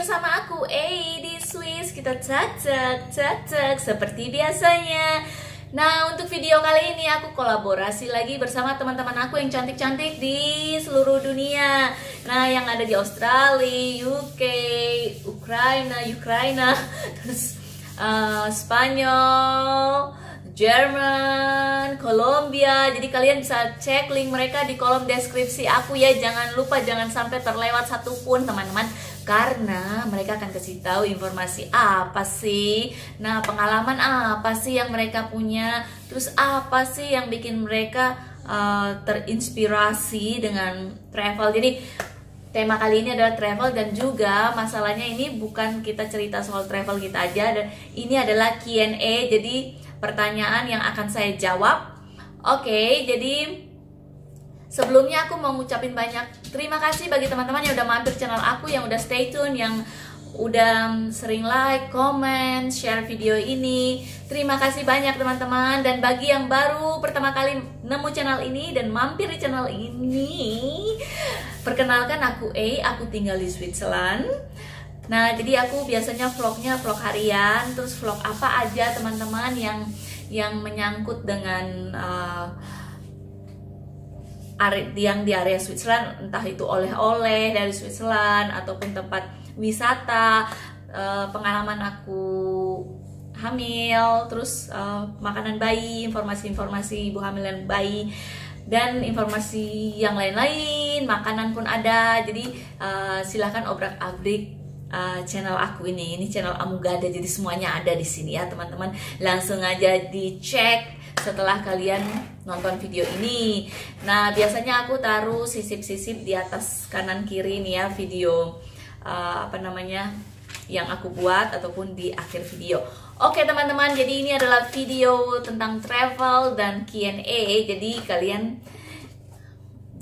bersama aku di Swiss. Kita cek seperti biasanya. Nah, untuk video kali ini aku kolaborasi lagi bersama teman-teman aku yang cantik-cantik di seluruh dunia. Nah, yang ada di Australia, UK, Ukraina, terus Spanyol, Jerman, Kolombia. Jadi kalian bisa cek link mereka di kolom deskripsi aku ya. Jangan lupa, jangan sampai terlewat satupun teman-teman, karena mereka akan kasih tahu informasi apa sih, nah pengalaman apa sih yang mereka punya, terus apa sih yang bikin mereka terinspirasi dengan travel. Jadi tema kali ini adalah travel, dan juga masalahnya ini bukan kita cerita soal travel kita aja, dan ini adalah Q&A, jadi pertanyaan yang akan saya jawab. Oke, jadi sebelumnya aku mau ngucapin banyak terima kasih bagi teman-teman yang udah mampir channel aku, yang udah stay tune, yang udah sering like, comment, share video ini. Terima kasih banyak teman-teman. Dan bagi yang baru pertama kali nemu channel ini dan mampir di channel ini, perkenalkan aku aku tinggal di Switzerland. Nah, jadi aku biasanya vlognya vlog harian, terus vlog apa aja teman-teman yang menyangkut dengan yang di area Switzerland, entah itu oleh-oleh dari Switzerland ataupun tempat wisata, pengalaman aku hamil, terus makanan bayi, informasi-informasi ibu hamil dan bayi, dan informasi yang lain-lain, makanan pun ada. Jadi silahkan obrak-abrik channel aku ini channel Amugada, jadi semuanya ada di sini ya teman-teman. Langsung aja dicek setelah kalian nonton video ini. Nah, biasanya aku taruh sisip-sisip di atas kanan kiri nih ya video yang aku buat ataupun di akhir video. Oke teman-teman, jadi ini adalah video tentang travel dan Q&A. Jadi kalian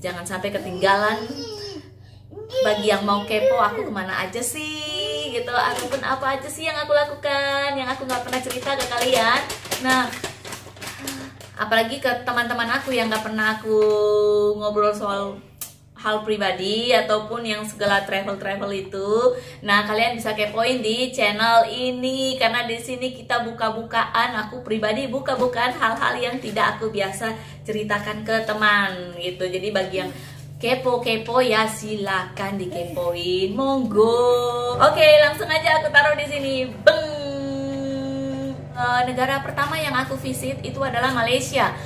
jangan sampai ketinggalan. Bagi yang mau kepo aku kemana aja sih gitu, ataupun apa aja sih yang aku lakukan yang aku nggak pernah cerita ke kalian. Nah, apalagi ke teman-teman aku yang nggak pernah aku ngobrol soal hal pribadi ataupun yang segala travel itu. Nah, kalian bisa kepoin di channel ini karena di sini kita buka-bukaan, aku pribadi buka-bukaan hal-hal yang tidak aku biasa ceritakan ke teman gitu. Jadi bagi yang kepo-kepo ya silakan dikepoin, monggo. Oke, langsung aja aku taruh di sini. Beng. Negara pertama yang aku visit itu adalah Malaysia.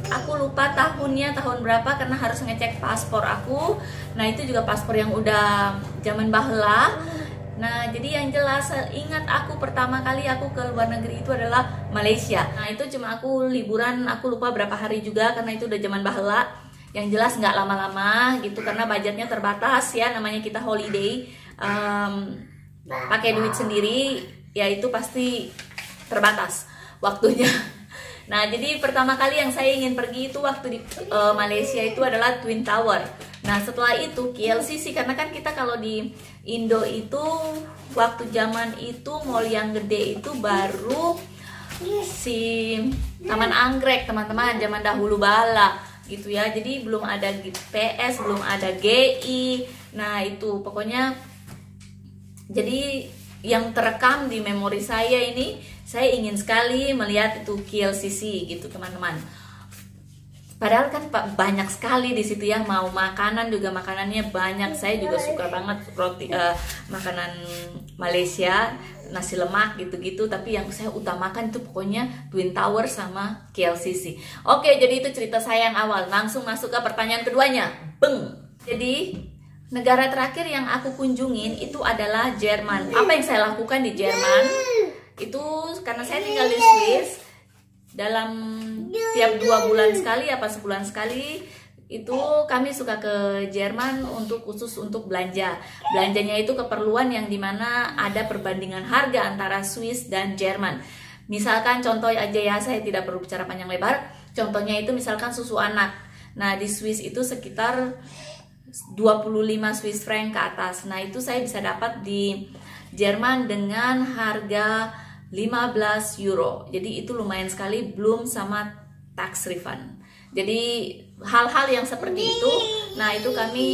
Aku lupa tahunnya tahun berapa karena harus ngecek paspor aku. Nah, itu juga paspor yang udah zaman bahla. Nah, jadi yang jelas ingat aku pertama kali aku ke luar negeri itu adalah Malaysia. Nah, itu cuma aku liburan, aku lupa berapa hari juga karena itu udah zaman bahla. Yang jelas nggak lama-lama gitu karena budgetnya terbatas ya, namanya kita holiday, pakai duit sendiri ya itu pasti terbatas waktunya. Nah, jadi pertama kali yang saya ingin pergi itu waktu di Malaysia itu adalah Twin Tower. Nah, setelah itu KLCC, karena kan kita kalau di Indo itu waktu zaman itu mall yang gede itu baru si Taman Anggrek teman-teman, zaman dahulu bala gitu ya. Jadi belum ada PS, belum ada GI. Nah, itu pokoknya jadi yang terekam di memori saya ini, saya ingin sekali melihat itu KLCC gitu teman-teman. Padahal kan banyak sekali di situ ya, mau makanan juga makanannya banyak. Saya juga suka banget roti makanan Malaysia, nasi lemak gitu-gitu. Tapi yang saya utamakan itu pokoknya Twin Tower sama KLCC. Oke, jadi itu cerita saya yang awal. Langsung masuk ke pertanyaan keduanya. Beng. Jadi negara terakhir yang aku kunjungin itu adalah Jerman. Apa yang saya lakukan di Jerman? Itu karena saya tinggal di Swiss, dalam tiap 2 bulan sekali apa sebulan sekali itu kami suka ke Jerman khusus untuk belanja. Belanjanya itu keperluan yang dimana ada perbandingan harga antara Swiss dan Jerman. Misalkan contoh aja ya, saya tidak perlu bicara panjang lebar. Contohnya itu misalkan susu anak. Nah, di Swiss itu sekitar 25 Swiss franc ke atas. Nah, itu saya bisa dapat di Jerman dengan harga 15 euro. Jadi itu lumayan sekali, belum sama tax refund. Jadi hal-hal yang seperti itu, nah itu kami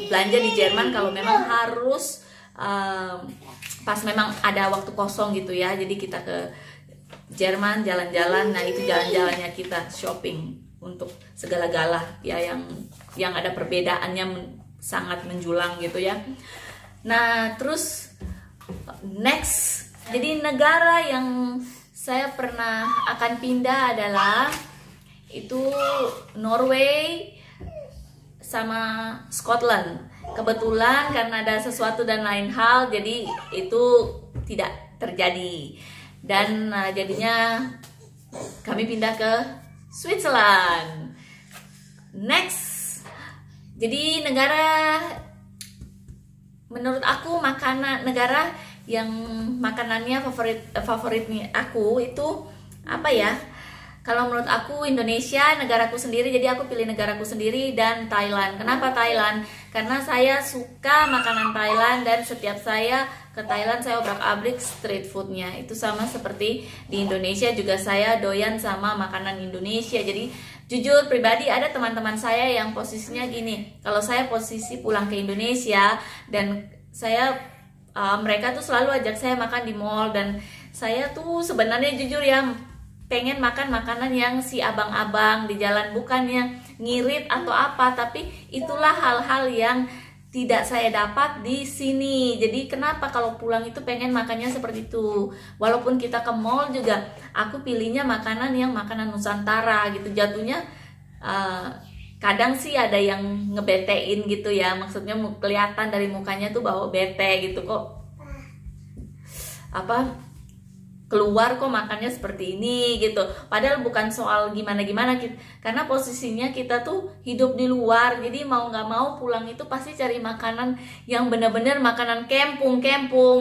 belanja di Jerman kalau memang harus pas memang ada waktu kosong gitu ya. Jadi kita ke Jerman jalan-jalan. Nah, itu jalan-jalannya kita shopping untuk segala-gala ya yang ada perbedaannya sangat menjulang gitu ya. Nah, terus next, jadi negara yang saya pernah akan pindah adalah itu Norway sama Scotland. Kebetulan karena ada sesuatu dan lain hal, jadi itu tidak terjadi. Dan jadinya kami pindah ke Switzerland. Next, jadi negara menurut aku negara yang makanannya favoritnya aku itu apa ya? Kalau menurut aku Indonesia, negaraku sendiri, jadi aku pilih negaraku sendiri, dan Thailand. Kenapa Thailand? Karena saya suka makanan Thailand dan setiap saya ke Thailand saya obrak-abrik street foodnya. Itu sama seperti di Indonesia juga saya doyan sama makanan Indonesia. Jadi jujur pribadi ada teman-teman saya yang posisinya gini, kalau saya posisi pulang ke Indonesia dan saya mereka tuh selalu ajak saya makan di mall, dan saya tuh sebenarnya jujur ya pengen makan makanan yang si abang-abang di jalan, bukannya ngirit atau apa, tapi itulah hal-hal yang tidak saya dapat di sini. Jadi kenapa kalau pulang itu pengen makannya seperti itu. Walaupun kita ke mall juga aku pilihnya makanan yang makanan Nusantara gitu. Jatuhnya kadang sih ada yang ngebetein gitu ya, maksudnya kelihatan dari mukanya tuh bahwa bete gitu kok. keluar kok makannya seperti ini gitu. Padahal bukan soal gimana-gimana, karena posisinya kita tuh hidup di luar, jadi mau nggak mau pulang itu pasti cari makanan yang benar-benar makanan kampung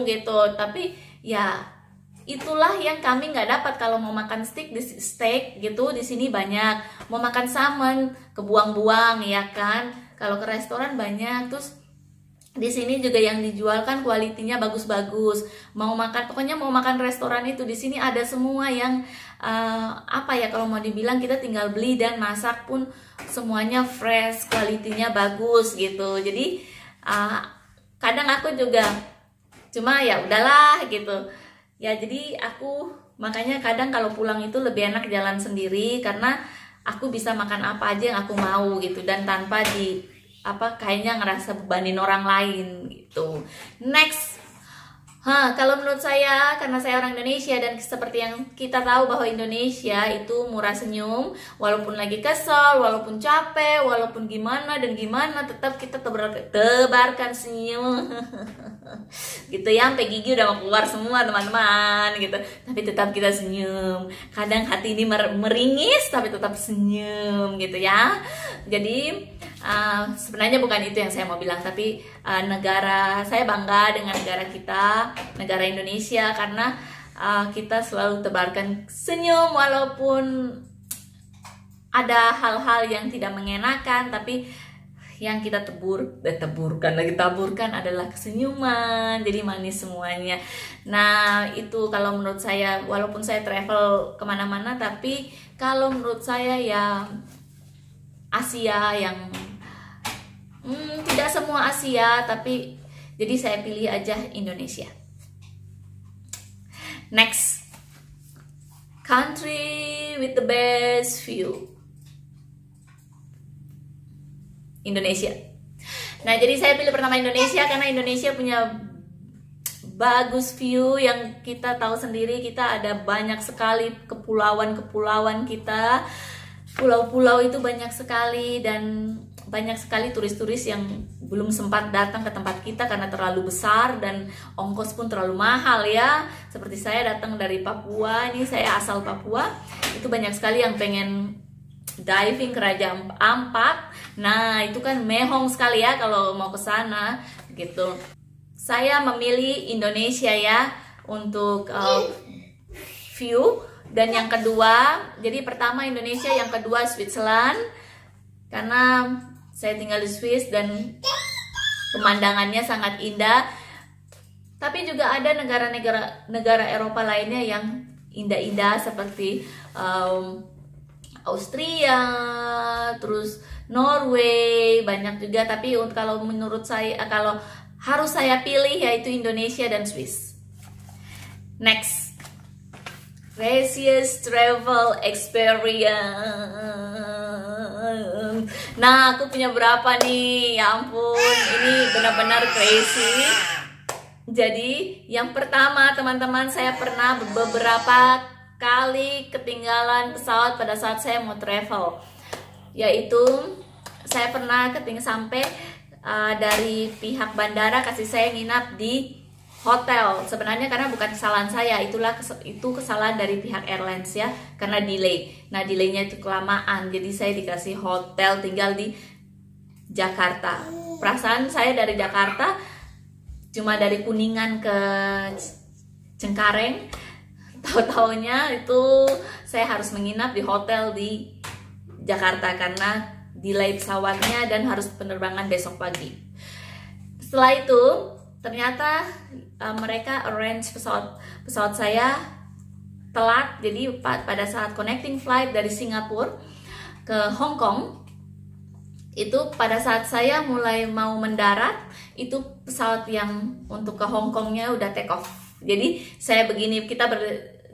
gitu. Tapi ya itulah yang kami nggak dapat. Kalau mau makan steak gitu di sini banyak, mau makan salmon kebuang-buang ya kan. Kalau ke restoran banyak, terus di sini juga yang dijual kan kualitinya bagus-bagus. Pokoknya mau makan restoran itu di sini ada semua yang apa ya, kalau mau dibilang kita tinggal beli dan masak pun semuanya fresh, kualitinya bagus gitu. Jadi kadang aku juga cuma ya udahlah gitu. Ya jadi aku makanya kadang kalau pulang itu lebih enak jalan sendiri, karena aku bisa makan apa aja yang aku mau gitu, dan tanpa kayaknya ngerasa bebanin orang lain gitu. Next, kalau menurut saya, karena saya orang Indonesia dan seperti yang kita tahu bahwa Indonesia itu murah senyum, walaupun lagi kesel, walaupun capek, walaupun gimana dan gimana, tetap kita tebarkan senyum gitu ya, sampai gigi udah mau keluar semua teman-teman gitu, tapi tetap kita senyum. Kadang hati ini meringis tapi tetap senyum gitu ya. Jadi sebenarnya bukan itu yang saya mau bilang, tapi saya bangga dengan negara kita, negara Indonesia, karena kita selalu tebarkan senyum walaupun ada hal-hal yang tidak mengenakan, tapi yang kita taburkan adalah kesenyuman, jadi manis semuanya. Nah itu kalau menurut saya, walaupun saya travel kemana-mana, tapi kalau menurut saya ya Asia yang tidak semua Asia, tapi jadi saya pilih aja Indonesia. Next, country with the best view, Indonesia. Nah jadi saya pilih pertama Indonesia karena Indonesia punya bagus view yang kita tahu sendiri. Kita ada banyak sekali kepulauan kita, pulau-pulau itu banyak sekali, dan banyak sekali turis-turis yang belum sempat datang ke tempat kita karena terlalu besar dan ongkos pun terlalu mahal ya. Seperti saya datang dari Papua, ini saya asal Papua, itu banyak sekali yang pengen diving ke Raja Ampat. Nah itu kan mehong sekali ya kalau mau ke sana gitu. Saya memilih Indonesia ya untuk view. Dan yang kedua, jadi pertama Indonesia, yang kedua Switzerland, karena saya tinggal di Swiss dan pemandangannya sangat indah. Tapi juga ada negara Eropa lainnya yang indah-indah seperti Austria, terus Norway, banyak juga. Tapi kalau menurut saya, kalau harus saya pilih, yaitu Indonesia dan Swiss. Next, craziest travel experience. Nah, aku punya berapa nih? Ya ampun, ini benar-benar crazy. Jadi, yang pertama teman-teman, saya pernah beberapa kali ketinggalan pesawat pada saat saya mau travel. Yaitu, saya pernah sampai dari pihak bandara kasih saya nginap di hotel. Sebenarnya karena bukan kesalahan saya, itu kesalahan dari pihak airlines ya, karena delay. Nah delaynya itu kelamaan, jadi saya dikasih hotel tinggal di Jakarta. Perasaan saya dari Jakarta cuma dari Kuningan ke Cengkareng, tahu-taunya itu saya harus menginap di hotel di Jakarta karena delay pesawatnya dan harus penerbangan besok pagi. Setelah itu ternyata mereka arrange pesawat saya telat. Jadi pada saat connecting flight dari Singapura ke Hong Kong, itu pada saat saya mulai mau mendarat, itu pesawat yang untuk ke Hong Kongnya udah take off. Jadi saya begini,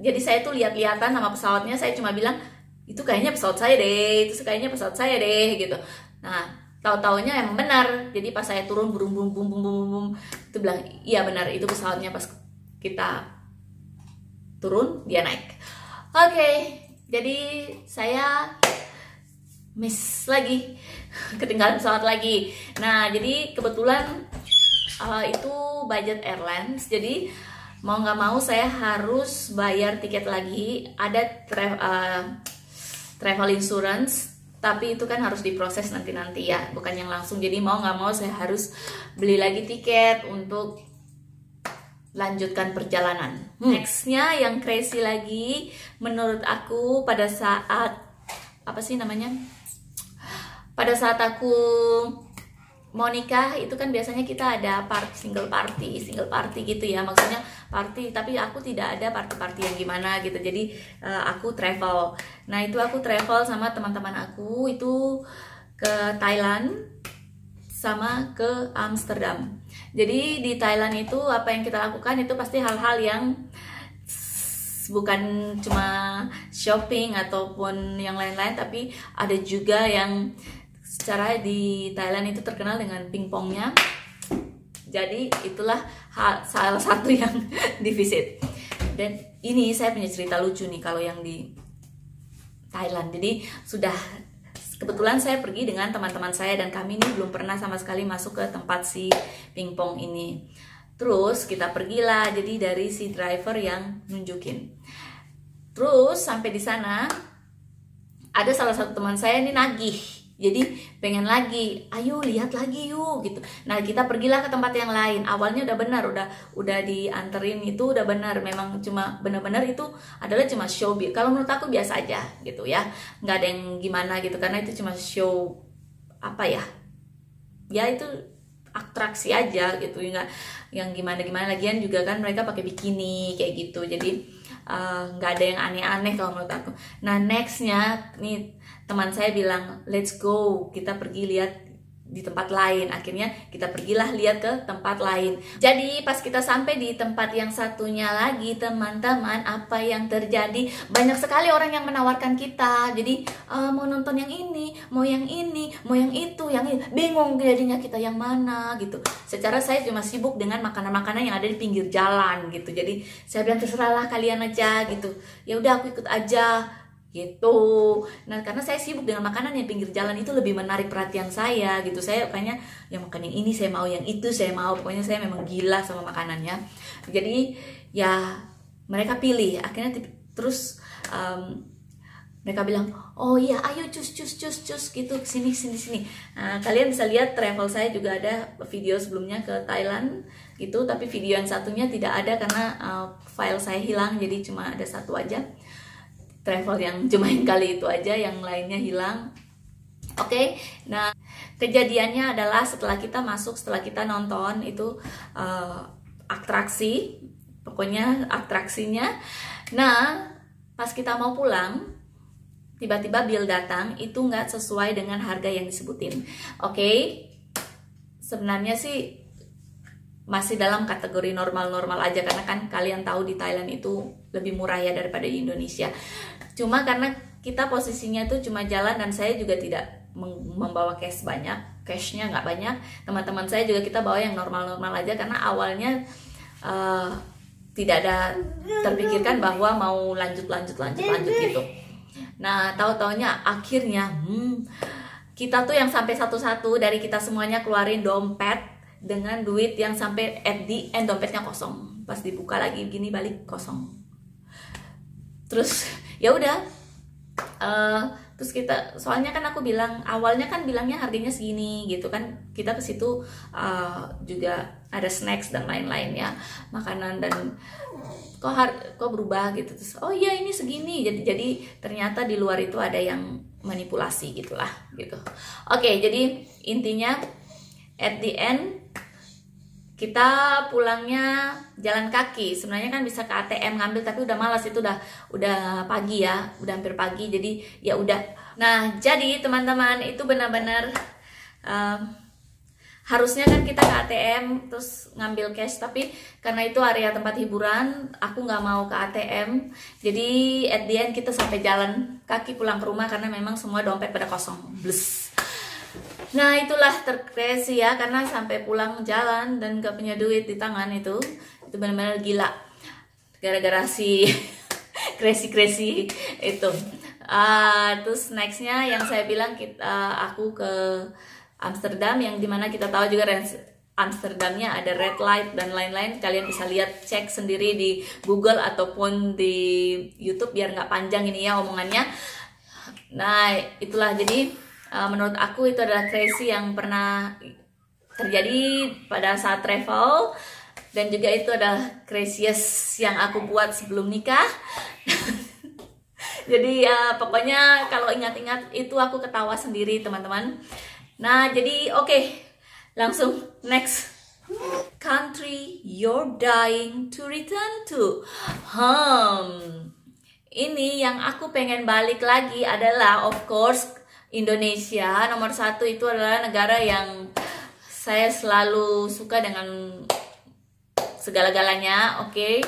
jadi saya tuh lihat-lihatan sama pesawatnya, saya cuma bilang itu kayaknya pesawat saya deh, itu kayaknya pesawat saya deh gitu. Nah tahu-taunya emang benar. Jadi pas saya turun bum itu bilang iya benar, itu pesawatnya. Pas kita turun dia naik. Oke, jadi saya miss lagi, ketinggalan pesawat lagi. Nah jadi kebetulan itu budget airlines, jadi mau nggak mau saya harus bayar tiket lagi. Ada travel insurance, tapi itu kan harus diproses nanti ya, bukan yang langsung. Jadi mau nggak mau saya harus beli lagi tiket untuk lanjutkan perjalanan. Nextnya yang crazy lagi menurut aku, pada saat apa sih namanya, pada saat aku mau nikah itu kan biasanya kita ada single party gitu ya, maksudnya party, tapi aku tidak ada party yang gimana gitu. Jadi aku travel. Nah itu aku travel sama teman-teman aku itu ke Thailand sama ke Amsterdam. Jadi di Thailand itu apa yang kita lakukan itu pasti hal-hal yang bukan cuma shopping ataupun yang lain-lain, tapi ada juga yang secara di Thailand itu terkenal dengan pingpongnya. Jadi itulah salah satu yang divisit. Dan ini saya punya cerita lucu nih kalau yang di Thailand. Jadi kebetulan saya pergi dengan teman-teman saya dan kami ini belum pernah sama sekali masuk ke tempat si pingpong ini. Terus kita pergilah, jadi dari si driver yang nunjukin. Terus sampai di sana ada salah satu teman saya ini nagih. Jadi pengen lagi, ayo lihat lagi yuk gitu. Nah kita pergilah ke tempat yang lain. Awalnya udah benar, udah dianterin itu udah benar. Memang cuma benar-benar itu adalah cuma show. Kalau menurut aku biasa aja gitu ya, nggak ada yang gimana gitu, karena itu cuma show apa ya? Ya itu atraksi aja gitu, nggak yang gimana-gimana. Lagian juga kan mereka pakai bikini kayak gitu. Jadi nggak ada yang aneh-aneh kalau menurut aku. Nah nextnya nih teman saya bilang let's go, kita pergi lihat di tempat lain. Akhirnya kita pergilah lihat ke tempat lain. Jadi pas kita sampai di tempat yang satunya lagi, teman-teman, apa yang terjadi? Banyak sekali orang yang menawarkan kita. Jadi mau nonton yang ini, mau yang ini, mau yang itu, yang ini. Bingung jadinya kita yang mana gitu. Secara saya cuma sibuk dengan makanan-makanan yang ada di pinggir jalan gitu. Jadi saya bilang terserahlah kalian aja gitu. Ya udah aku ikut aja gitu. Nah karena saya sibuk dengan makanan yang pinggir jalan itu lebih menarik perhatian saya gitu. Saya kayaknya yang makan yang ini saya mau, yang itu saya mau. Pokoknya saya memang gila sama makanannya. Jadi ya mereka pilih. Akhirnya terus mereka bilang, oh iya ayo cus gitu, sini. Nah, kalian bisa lihat travel saya juga ada video sebelumnya ke Thailand gitu. Tapi video yang satunya tidak ada karena file saya hilang. Jadi cuma ada satu aja travel yang cuma kali itu aja, yang lainnya hilang. Oke. Nah kejadiannya adalah setelah kita masuk, setelah kita nonton itu atraksi, pokoknya atraksinya. Nah pas kita mau pulang tiba-tiba bill datang, itu nggak sesuai dengan harga yang disebutin. Oke. Sebenarnya sih masih dalam kategori normal-normal aja, karena kan kalian tahu di Thailand itu lebih murah ya daripada di Indonesia. Cuma karena kita posisinya itu cuma jalan dan saya juga tidak membawa cash banyak, cashnya nggak banyak. Teman-teman saya juga kita bawa yang normal-normal aja, karena awalnya tidak ada terpikirkan bahwa mau lanjut gitu. Nah tahu-taunya akhirnya kita tuh yang sampai satu-satu dari kita semuanya keluarin dompet dengan duit yang sampai at the end dompetnya kosong. Pas dibuka lagi gini balik kosong. Terus ya udah, terus kita, soalnya kan aku bilang awalnya kan bilangnya harganya segini gitu kan. Kita ke situ juga ada snacks dan lain-lain ya, makanan, dan kok berubah gitu. Terus oh iya ini segini. Jadi ternyata di luar itu ada yang manipulasi gitulah gitu. Oke, jadi intinya at the end kita pulangnya jalan kaki. Sebenarnya kan bisa ke ATM ngambil, tapi udah malas, itu udah pagi ya, udah hampir pagi. Jadi ya udah. Nah jadi teman-teman itu benar-benar harusnya kan kita ke ATM terus ngambil cash, tapi karena itu area tempat hiburan, aku nggak mau ke ATM. Jadi at the end kita sampai jalan kaki pulang ke rumah karena memang semua dompet pada kosong. Bless. Nah itulah tercrazy ya, karena sampai pulang jalan dan gak punya duit di tangan itu benar-benar gila gara-gara si crazy itu. Terus nextnya yang saya bilang aku ke Amsterdam, yang dimana kita tahu juga Amsterdamnya ada red light dan lain-lain. Kalian bisa lihat, cek sendiri di Google ataupun di YouTube biar nggak panjang ini ya omongannya. Nah itulah, jadi menurut aku itu adalah crazy yang pernah terjadi pada saat travel, dan juga itu adalah craziest yang aku buat sebelum nikah. Jadi ya pokoknya kalau ingat-ingat itu aku ketawa sendiri teman-teman. Nah jadi oke. Langsung next. Country you're dying to return to. Ini yang aku pengen balik lagi adalah of course Indonesia. Nomor satu itu adalah negara yang saya selalu suka dengan segala-galanya, oke.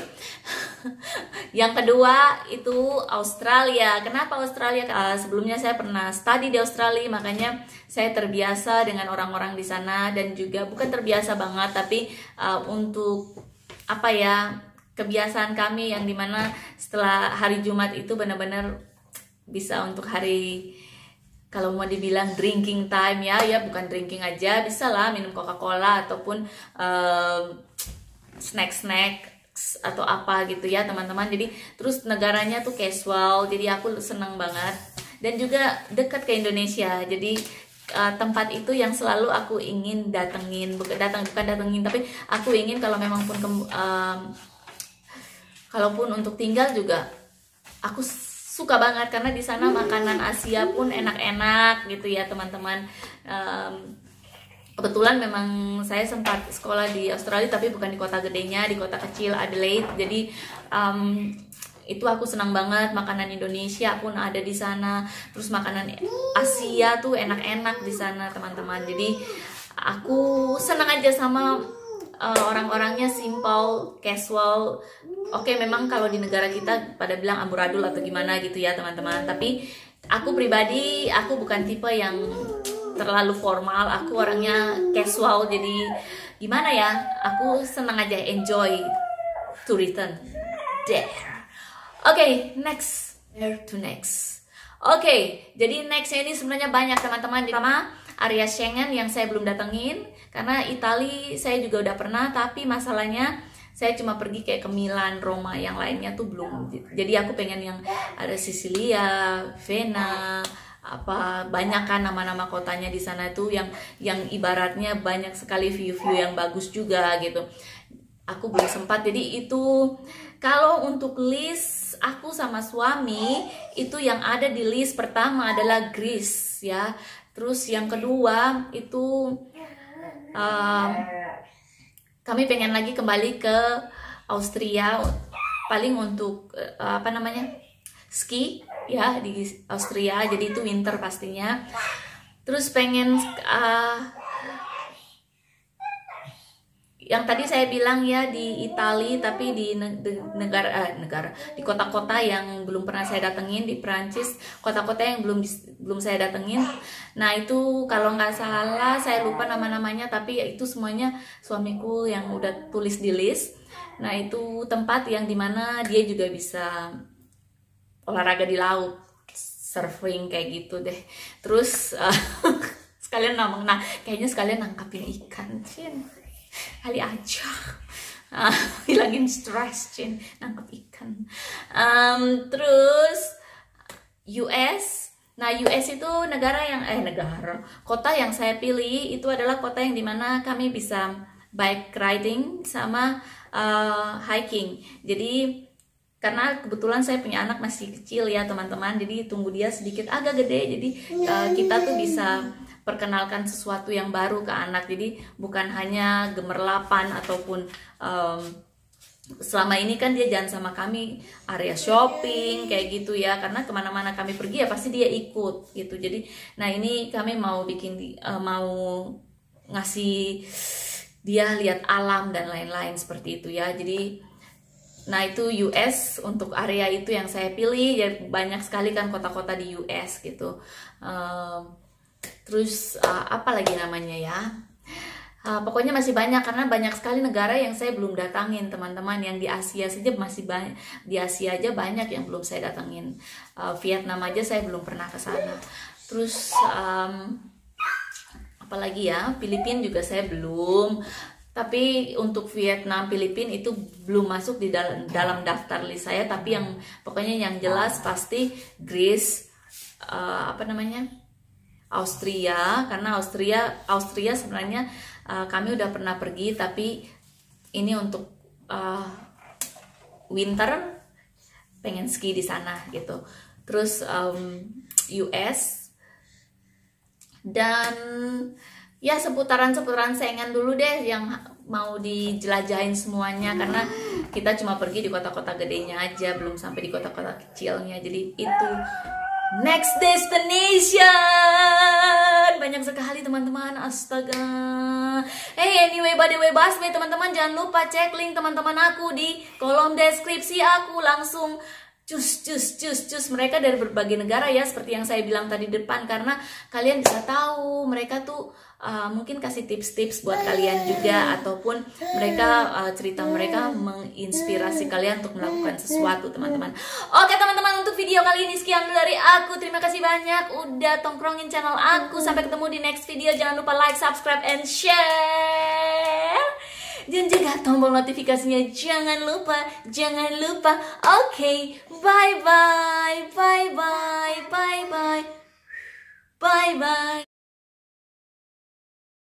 Yang kedua itu Australia. Kenapa Australia? Sebelumnya saya pernah studi di Australia, makanya saya terbiasa dengan orang-orang di sana, dan juga bukan terbiasa banget, tapi untuk apa ya, kebiasaan kami yang dimana setelah hari Jumat itu benar-benar bisa untuk hari, kalau mau dibilang drinking time ya bukan drinking aja, bisa lah minum Coca-Cola ataupun snack-snack atau apa gitu ya teman-teman. Jadi terus negaranya tuh casual, jadi aku seneng banget, dan juga dekat ke Indonesia. Jadi tempat itu yang selalu aku ingin datengin, bukan datengin, tapi aku ingin kalau memang pun kalaupun untuk tinggal juga aku suka banget, karena di sana makanan Asia pun enak-enak gitu ya teman-teman. Kebetulan memang saya sempat sekolah di Australia, tapi bukan di kota gedenya, di kota kecil Adelaide. Jadi itu aku senang banget, makanan Indonesia pun ada di sana. Terus makanan Asia tuh enak-enak di sana teman-teman. Jadi aku senang aja sama orang-orangnya, simple, casual. Oke, memang kalau di negara kita pada bilang amburadul atau gimana gitu ya teman-teman. Tapi aku pribadi, aku bukan tipe yang terlalu formal, aku orangnya casual. Jadi gimana ya, aku senang aja, enjoy to return there. Oke, next, where to next. Oke, jadi nextnya ini sebenarnya banyak teman-teman. Pertama, area Schengen yang saya belum datengin, karena Italia saya juga udah pernah, tapi masalahnya saya cuma pergi kayak ke Milan, Roma, yang lainnya tuh belum. Jadi aku pengen yang ada Sisilia, Vena, apa, banyak kan nama-nama kotanya di sana tuh yang ibaratnya banyak sekali view-view yang bagus juga gitu. Aku belum sempat. Jadi itu kalau untuk list aku sama suami, itu yang ada di list pertama adalah Greece ya. Terus yang kedua itu kami pengen lagi kembali ke Austria, paling untuk apa namanya, ski ya di Austria, jadi itu winter pastinya. Terus pengen yang tadi saya bilang ya di Italia, tapi di negara di kota-kota yang belum pernah saya datengin, di Prancis, kota-kota yang belum saya datengin. Nah itu kalau nggak salah saya lupa nama-namanya, tapi itu semuanya suamiku yang udah tulis di list. Nah itu tempat yang dimana dia juga bisa olahraga di laut, surfing kayak gitu deh. Terus sekalian kayaknya sekalian nangkapin ikan, Cin. Kali aja hilangin stres, Cin, nangkap ikan. Terus US. Nah US itu kota yang saya pilih itu adalah kota yang dimana kami bisa bike riding sama hiking. Jadi karena kebetulan saya punya anak masih kecil ya teman-teman, jadi tunggu dia sedikit agak gede, jadi kita tuh bisa perkenalkan sesuatu yang baru ke anak. Jadi bukan hanya gemerlapan ataupun selama ini kan dia jalan sama kami area shopping kayak gitu ya, karena kemana-mana kami pergi ya pasti dia ikut gitu. Jadi nah ini kami mau mau ngasih dia lihat alam dan lain-lain seperti itu ya. Jadi nah itu US untuk area itu yang saya pilih ya, banyak sekali kan kota-kota di US gitu. Terus apa lagi namanya ya, pokoknya masih banyak, karena banyak sekali negara yang saya belum datangin teman-teman. Yang di Asia saja masih banyak, di Asia aja banyak yang belum saya datangin. Vietnam aja saya belum pernah ke sana. Terus apalagi ya, Filipina juga saya belum. Tapi untuk Vietnam, Filipina itu belum masuk di dalam daftar list saya. Tapi yang pokoknya yang jelas pasti Greece, Austria. Karena Austria sebenarnya kami udah pernah pergi, tapi ini untuk winter, pengen ski di sana gitu. Terus US, dan ya seputaran saingan dulu deh yang mau dijelajahin semuanya, karena kita cuma pergi di kota-kota gedenya aja, belum sampai di kota-kota kecilnya. Jadi itu next destination banyak sekali teman-teman, astaga. Anyway, by the way, teman-teman jangan lupa cek link teman-teman aku di kolom deskripsi aku, langsung cus mereka dari berbagai negara ya, seperti yang saya bilang tadi depan, karena kalian bisa tahu mereka tuh mungkin kasih tips-tips buat kalian juga, ataupun mereka cerita mereka menginspirasi kalian untuk melakukan sesuatu, teman-teman. Oke teman-teman, untuk video kali ini sekian dari aku. Terima kasih banyak udah tongkrongin channel aku. Sampai ketemu di next video. Jangan lupa like, subscribe, and share, dan juga tombol notifikasinya jangan lupa. Oke, bye bye.